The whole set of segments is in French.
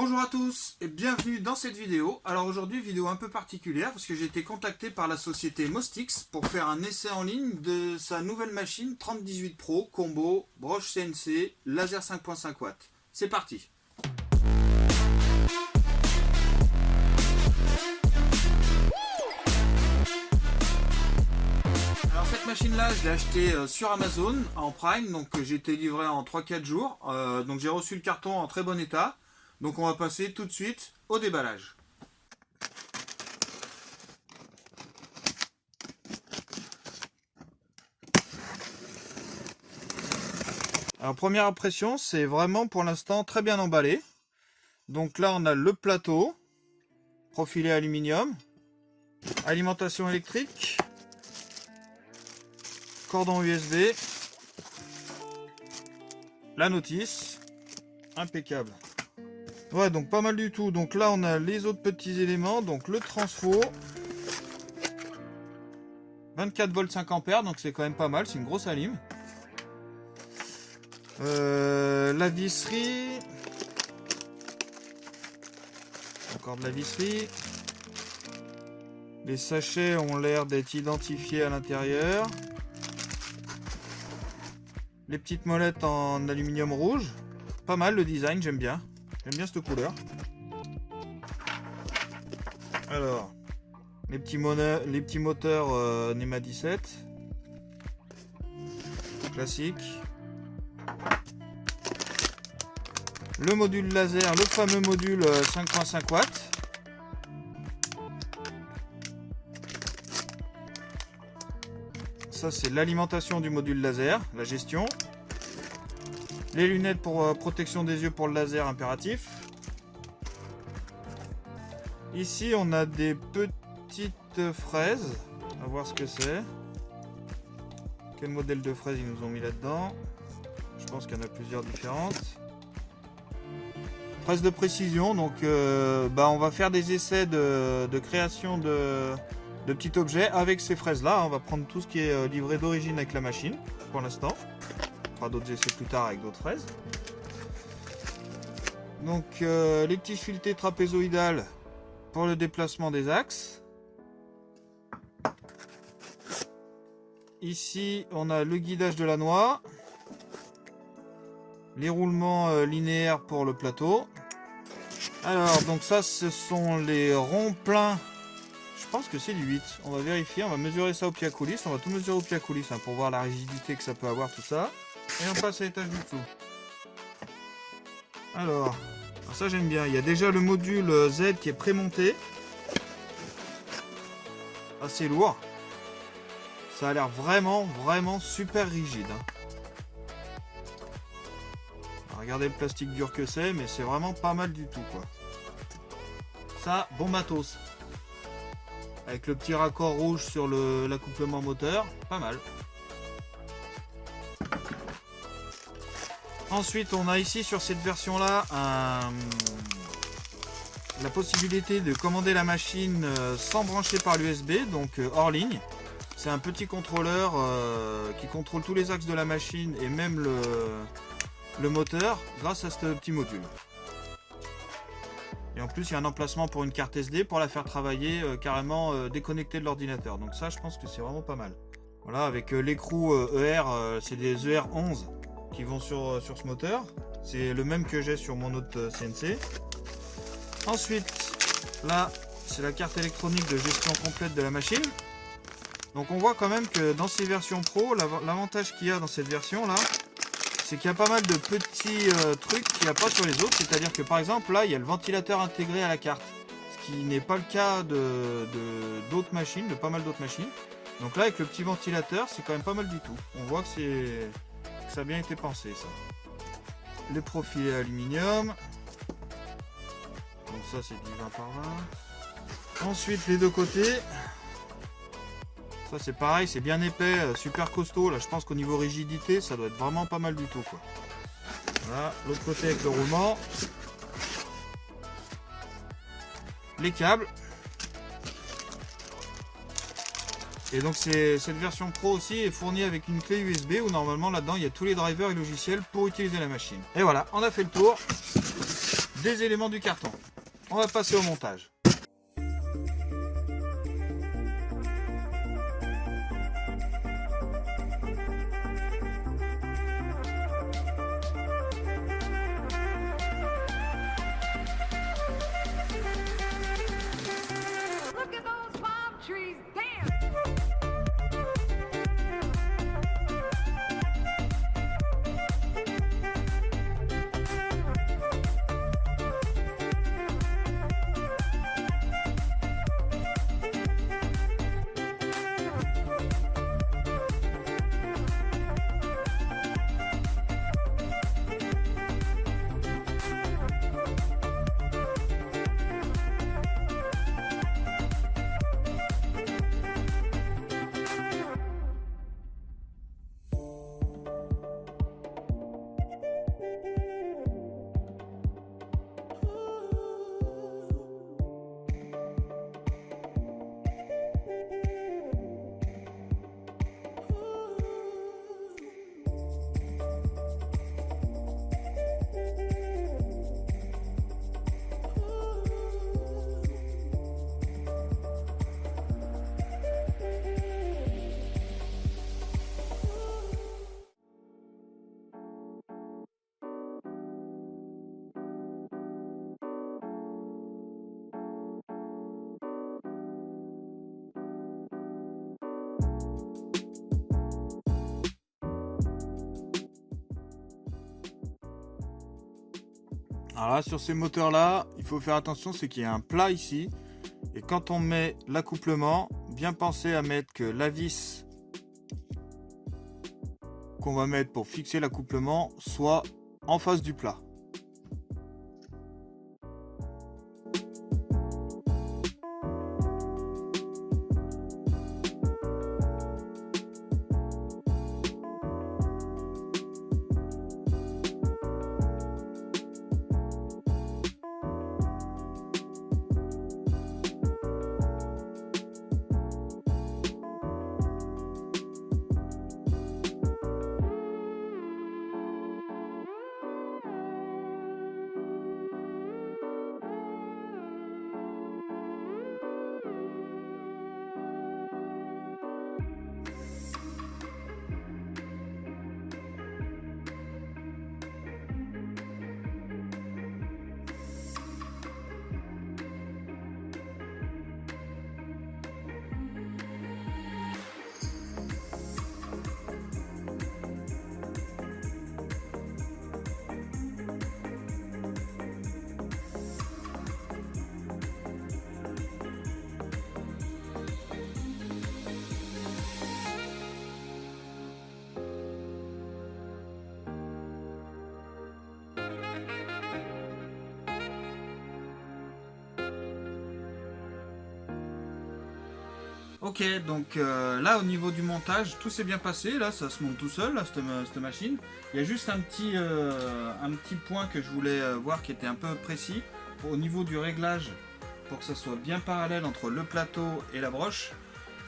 Bonjour à tous et bienvenue dans cette vidéo. Alors aujourd'hui, vidéo un peu particulière parce que j'ai été contacté par la société Mostix pour faire un essai en ligne de sa nouvelle machine 3018 Pro combo broche CNC laser 5.5 watts. C'est parti. Alors cette machine là, je l'ai achetée sur Amazon en Prime, donc j'ai été livré en 3-4 jours. Donc j'ai reçu le carton en très bon état. Donc on va passer tout de suite au déballage. Alors première impression, c'est vraiment pour l'instant très bien emballé. Donc là on a le plateau, profilé aluminium, alimentation électrique, cordon USB, la notice, impeccable. Ouais, donc pas mal du tout. Donc là on a les autres petits éléments, donc le transfo, 24 volts 5 ampères, donc c'est quand même pas mal, c'est une grosse alim. La visserie, encore de la visserie. Les sachets ont l'air d'être identifiés à l'intérieur. Les petites molettes en aluminium rouge, pas mal le design, j'aime bien. J'aime bien cette couleur. Alors, les petits moteurs NEMA 17. Classique. Le module laser, le fameux module 5.5 watts. Ça c'est l'alimentation du module laser, la gestion. Les lunettes pour protection des yeux pour le laser impératif. Ici on a des petites fraises. On va voir ce que c'est. Quel modèle de fraises ils nous ont mis là-dedans. Je pense qu'il y en a plusieurs différentes. Fraises de précision, donc on va faire des essais de création de petits objets avec ces fraises là. On va prendre tout ce qui est livré d'origine avec la machine pour l'instant. On fera d'autres essais plus tard avec d'autres fraises. Donc les petits filetés trapézoïdales pour le déplacement des axes. Ici on a le guidage de la noix. Les roulements linéaires pour le plateau. Alors donc ça ce sont les ronds pleins. Je pense que c'est du 8. On va vérifier, on va mesurer ça au pied à coulisse. On va tout mesurer au pied à coulisse pour voir la rigidité que ça peut avoir tout ça. Et on passe à l'étage du dessous. Alors ça j'aime bien. Il y a déjà le module Z qui est prémonté. Assez lourd. Ça a l'air vraiment super rigide. Regardez le plastique dur que c'est, mais c'est vraiment pas mal du tout quoi. Ça, bon matos. Avec le petit raccord rouge sur l'accouplement moteur, pas mal. Ensuite, on a ici sur cette version là la possibilité de commander la machine sans brancher par l'USB, donc hors ligne. C'est un petit contrôleur qui contrôle tous les axes de la machine et même le moteur grâce à ce petit module. Et en plus il y a un emplacement pour une carte SD pour la faire travailler carrément déconnectée de l'ordinateur. Donc ça je pense que c'est vraiment pas mal. Voilà, avec l'écrou ER, c'est des ER11 qui vont sur ce moteur. C'est le même que j'ai sur mon autre CNC. Ensuite là c'est la carte électronique de gestion complète de la machine. Donc on voit quand même que dans ces versions pro, l'avantage qu'il y a dans cette version là, c'est qu'il y a pas mal de petits trucs qu'il n'y a pas sur les autres. C'est-à-dire que par exemple là il y a le ventilateur intégré à la carte, ce qui n'est pas le cas d'autres machines, de pas mal d'autres machines. Donc là avec le petit ventilateur c'est quand même pas mal du tout. On voit que ça a bien été pensé ça. Les profilés aluminium. Donc ça c'est du 20 par 20. Ensuite les deux côtés. Ça c'est pareil, c'est bien épais, super costaud. Là je pense qu'au niveau rigidité ça doit être vraiment pas mal du tout quoi. Voilà, l'autre côté avec le roulement. Les câbles. Et donc cette version pro aussi est fournie avec une clé USB où normalement là-dedans il y a tous les drivers et logiciels pour utiliser la machine. Et voilà, on a fait le tour. des éléments du carton. On va passer au montage. Alors là, sur ces moteurs là, il faut faire attention, c'est qu'il y a un plat ici, et quand on met l'accouplement, bien penser à mettre que la vis qu'on va mettre pour fixer l'accouplement soit en face du plat. Ok, donc là au niveau du montage, tout s'est bien passé, là ça se monte tout seul, là, cette machine. Il y a juste un petit point que je voulais voir qui était un peu précis. Au niveau du réglage, pour que ça soit bien parallèle entre le plateau et la broche,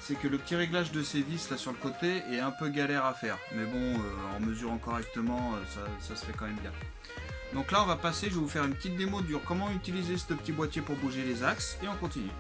c'est que le petit réglage de ces vis là sur le côté est un peu galère à faire. Mais bon, en mesurant correctement, ça se fait quand même bien. Donc là on va passer, je vais vous faire une petite démo de comment utiliser ce petit boîtier pour bouger les axes et on continue.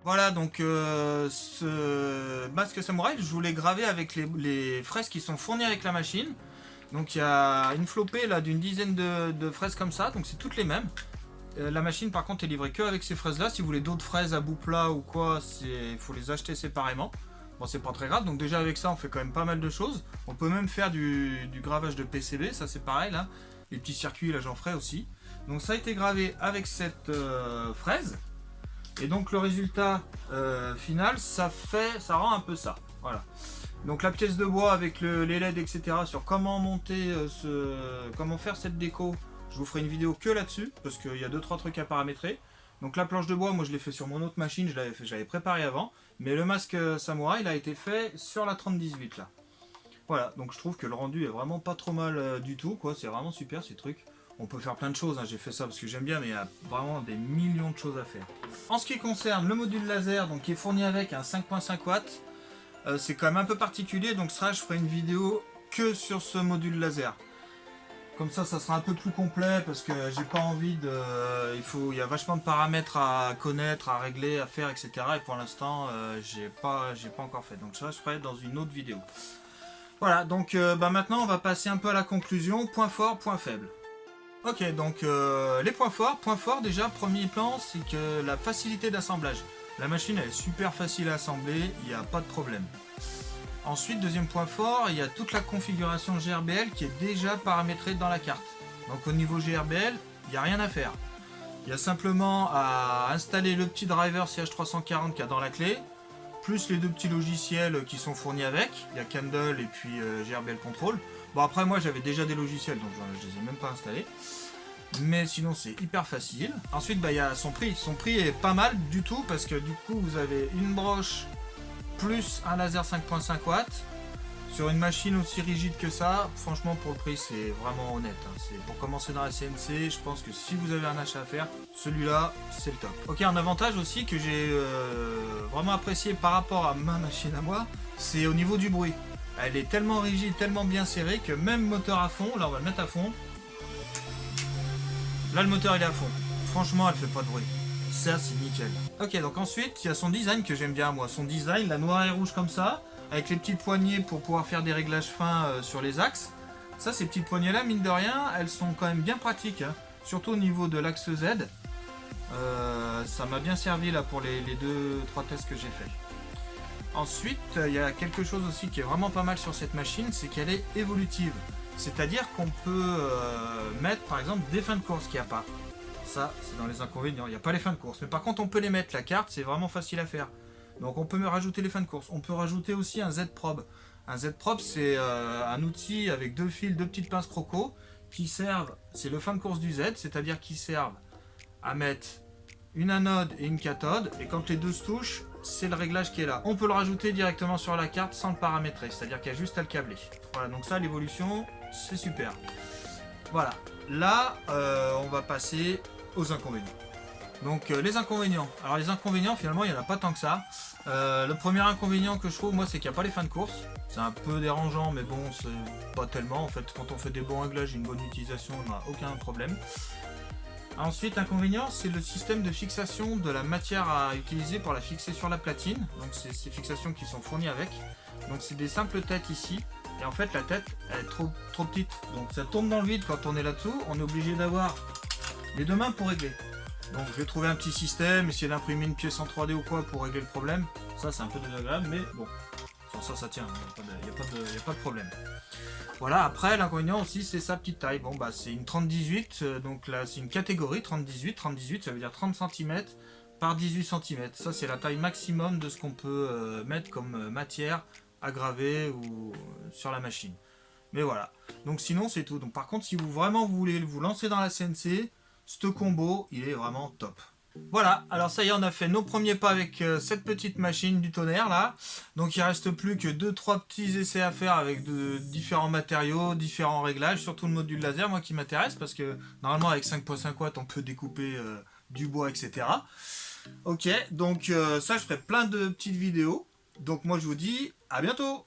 Voilà, donc ce masque samouraï, je voulais graver avec les fraises qui sont fournies avec la machine. Donc il y a une flopée là d'une dizaine de fraises comme ça, donc c'est toutes les mêmes. La machine par contre est livrée que avec ces fraises là. Si vous voulez d'autres fraises à bout plat ou quoi, il faut les acheter séparément. Bon, c'est pas très grave, donc déjà avec ça on fait quand même pas mal de choses. On peut même faire du gravage de PCB, ça c'est pareil là. Les petits circuits là j'en ferai aussi. Donc ça a été gravé avec cette fraise. Et donc le résultat final, ça rend un peu ça. Voilà. Donc la pièce de bois avec les LED, etc. sur comment monter comment faire cette déco, je vous ferai une vidéo que là-dessus, parce qu'il y a 2-3 trucs à paramétrer. Donc la planche de bois, moi je l'ai fait sur mon autre machine, j'avais préparé avant. Mais le masque samouraï, il a été fait sur la 3018 là. Voilà, donc je trouve que le rendu est vraiment pas trop mal du tout, quoi. C'est vraiment super ces trucs. On peut faire plein de choses, hein. J'ai fait ça parce que j'aime bien, mais il y a vraiment des millions de choses à faire. En ce qui concerne le module laser, donc qui est fourni avec un 5.5 watts, c'est quand même un peu particulier, donc ça je ferai une vidéo que sur ce module laser. Comme ça sera un peu plus complet parce que j'ai pas envie de... il y a vachement de paramètres à connaître, à régler, à faire, etc. Et pour l'instant, j'ai pas encore fait. Donc ça je ferai dans une autre vidéo. Voilà, donc maintenant on va passer un peu à la conclusion. Point fort, point faible. Ok, donc les points forts. Point fort, déjà, premier plan, c'est que la facilité d'assemblage. La machine, elle est super facile à assembler, il n'y a pas de problème. Ensuite, deuxième point fort, il y a toute la configuration GRBL qui est déjà paramétrée dans la carte. Donc au niveau GRBL, il n'y a rien à faire. Il y a simplement à installer le petit driver CH340 qu'il y a dans la clé, plus les deux petits logiciels qui sont fournis avec. Il y a Candle et puis GRBL Control. Bon, après moi j'avais déjà des logiciels, donc je les ai même pas installés. Mais sinon c'est hyper facile. Ensuite il y a son prix. Son prix est pas mal du tout parce que du coup vous avez une broche plus un laser 5.5 watts sur une machine aussi rigide que ça. Franchement pour le prix c'est vraiment honnête, hein. C'est pour commencer dans la CNC, je pense que si vous avez un achat à faire, celui-là c'est le top. Ok, un avantage aussi que j'ai vraiment apprécié par rapport à ma machine à moi, c'est au niveau du bruit. Elle est tellement rigide, tellement bien serrée que même moteur à fond, là on va le mettre à fond. Là le moteur il est à fond. Franchement elle fait pas de bruit. Ça c'est nickel. Ok, donc ensuite il y a son design que j'aime bien moi. Son design, la noire et rouge comme ça, avec les petites poignées pour pouvoir faire des réglages fins sur les axes. Ça, ces petites poignées là, mine de rien, elles sont quand même bien pratiques, hein. Surtout au niveau de l'axe Z. Ça m'a bien servi là pour les 2-3 tests que j'ai fait. Ensuite, il y a quelque chose aussi qui est vraiment pas mal sur cette machine, c'est qu'elle est évolutive. C'est-à-dire qu'on peut mettre par exemple des fins de course qu'il n'y a pas. Ça, c'est dans les inconvénients, il n'y a pas les fins de course. Mais par contre, on peut les mettre. La carte, c'est vraiment facile à faire. Donc on peut me rajouter les fins de course. On peut rajouter aussi un Z-Probe. Un Z-Probe, c'est un outil avec 2 fils, 2 petites pinces croco qui servent, c'est le fin de course du Z, c'est-à-dire qu'ils servent à mettre une anode et une cathode, et quand les deux se touchent, c'est le réglage qui est là. On peut le rajouter directement sur la carte sans le paramétrer, c'est-à-dire qu'il y a juste à le câbler. Voilà, donc ça, l'évolution, c'est super. Voilà, là, on va passer aux inconvénients. Donc les inconvénients. Alors les inconvénients, finalement, il n'y en a pas tant que ça. Le premier inconvénient que je trouve, moi, c'est qu'il n'y a pas les fins de course. C'est un peu dérangeant, mais bon, c'est pas tellement. En fait, quand on fait des bons réglages et une bonne utilisation, on n'a aucun problème. Ensuite, inconvénient, c'est le système de fixation de la matière à utiliser pour la fixer sur la platine. Donc c'est ces fixations qui sont fournies avec. Donc c'est des simples têtes ici. Et en fait, la tête, elle est trop petite. Donc ça tombe dans le vide quand on est là-dessous. On est obligé d'avoir les deux mains pour régler. Donc je vais trouver un petit système, essayer d'imprimer une pièce en 3D ou quoi pour régler le problème. Ça c'est un peu désagréable, mais bon, sur ça tient, il n'y a pas de problème. Voilà, après l'inconvénient aussi c'est sa petite taille. Bon bah c'est une 30-18, donc là c'est une catégorie 30-18. 30-18 ça veut dire 30 cm par 18 cm. Ça c'est la taille maximum de ce qu'on peut mettre comme matière à graver ou sur la machine. Mais voilà, donc sinon c'est tout. Donc par contre si vous vraiment voulez vous lancer dans la CNC, ce combo, il est vraiment top. Voilà, alors ça y est, on a fait nos premiers pas avec cette petite machine du tonnerre là. Donc il reste plus que 2-3 petits essais à faire avec de différents matériaux, différents réglages, surtout le module laser, moi qui m'intéresse, parce que normalement avec 5.5 watts on peut découper du bois, etc. Ok, donc ça je ferai plein de petites vidéos. Donc moi je vous dis à bientôt.